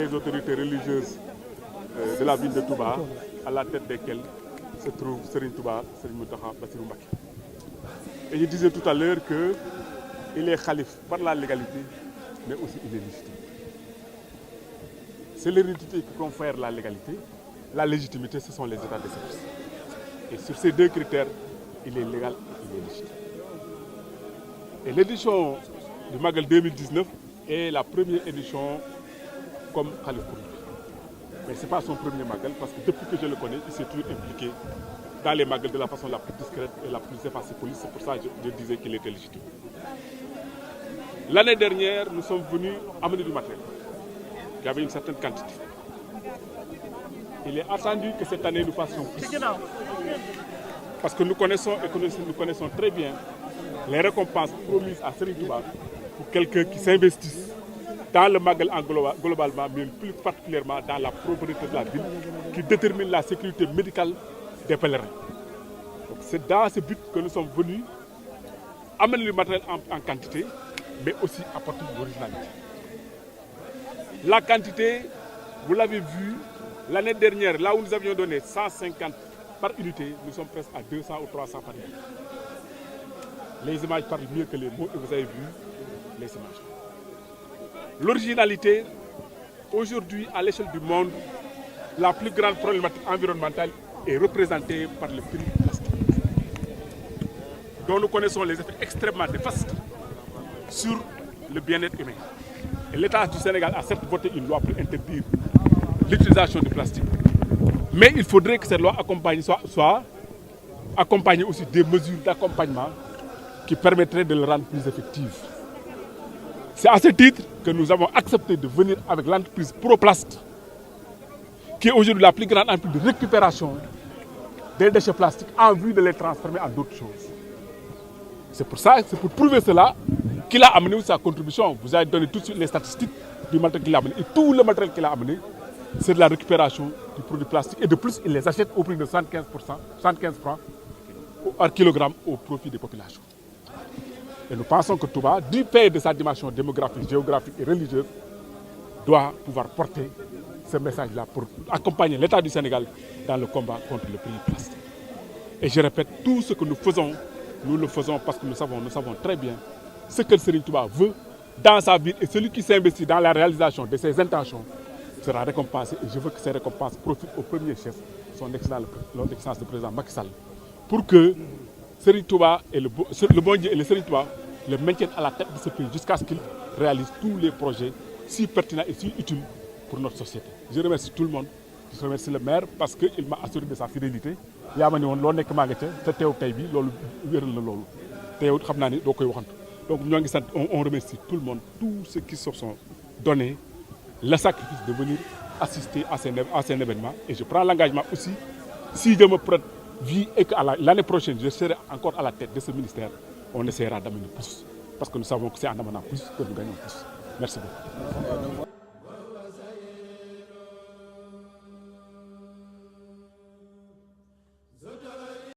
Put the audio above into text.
Les autorités religieuses de la ville de Touba, à la tête desquelles se trouve Serigne Touba, Serigne Mountakha Bassirou Mbacké. Et je disais tout à l'heure qu'il est khalife par la légalité, mais aussi il est légitime. C'est l'hérédité qui confère la légalité. La légitimité, ce sont les états de service. Et sur ces deux critères, il est légal et il est légitime. Et l'édition du Magal 2019 est la première édition comme Khalif Kourou. Mais ce n'est pas son premier Magal parce que depuis que je le connais, il s'est toujours impliqué dans les Magals de la façon la plus discrète et la plus effacée police. C'est pour ça que je disais qu'il était légitime. L'année dernière, nous sommes venus amener du matériel. Il y avait une certaine quantité. Il est attendu que cette année nous fassions plus. Parce que nous connaissons très bien les récompenses promises à Serigne Touba pour quelqu'un qui s'investisse dans le Magal globalement, mais plus particulièrement dans la propreté de la ville, qui détermine la sécurité médicale des pèlerins. C'est dans ce but que nous sommes venus amener le matériel en quantité, mais aussi apporter de l'originalité. La quantité, vous l'avez vu, l'année dernière, là où nous avions donné 150 par unité, nous sommes presque à 200 ou 300 par unité. Les images parlent mieux que les mots et vous avez vu les images. L'originalité, aujourd'hui, à l'échelle du monde, la plus grande problématique environnementale est représentée par le prix du plastique, dont nous connaissons les effets extrêmement néfastes sur le bien-être humain. Et l'État du Sénégal a certes voté une loi pour interdire l'utilisation du plastique. Mais il faudrait que cette loi soit accompagnée aussi des mesures d'accompagnement qui permettraient de le rendre plus effectif. C'est à ce titre que nous avons accepté de venir avec l'entreprise ProPlast, qui est aujourd'hui la plus grande entreprise de récupération des déchets plastiques en vue de les transformer en d'autres choses. C'est pour prouver cela qu'il a amené aussi sa contribution. Vous avez donné tout de suite les statistiques du matériel qu'il a amené. Et tout le matériel qu'il a amené, c'est de la récupération du produit plastique. Et de plus, il les achète au prix de 75 francs par kilogramme au profit des populations. Et nous pensons que Touba, du fait de sa dimension démographique, géographique et religieuse, doit pouvoir porter ce message-là pour accompagner l'État du Sénégal dans le combat contre le prix du plastique. Et je répète, tout ce que nous faisons, nous le faisons parce que nous savons très bien ce que Serigne Touba veut dans sa vie. Et celui qui s'investit dans la réalisation de ses intentions sera récompensé. Et je veux que ces récompenses profitent au premier chef, son excellence le président Macky Sall, pour que Serigne Touba et le bon Dieu et le Serigne Touba le maintiennent à la tête de ce pays jusqu'à ce qu'il réalise tous les projets si pertinents et si utiles pour notre société. Je remercie tout le monde. Je remercie le maire parce qu'il m'a assuré de sa fidélité. yaa ma ne woon loo nekk maa nga ca te teew tey bi loolu wéral na loolu teew xam naa ni doo koy waxantu. Donc ñoo ngi sant, on remercie tout le monde, tous ceux qui se sont donnés le sacrifice de venir assister à ces événements. Et je prends l'engagement aussi, si je me prête vie et que l'année prochaine je serai encore à la tête de ce ministère, on essaiera d'amener plus. Parce que nous savons que c'est en amenant plus que nous gagnons plus. Merci beaucoup.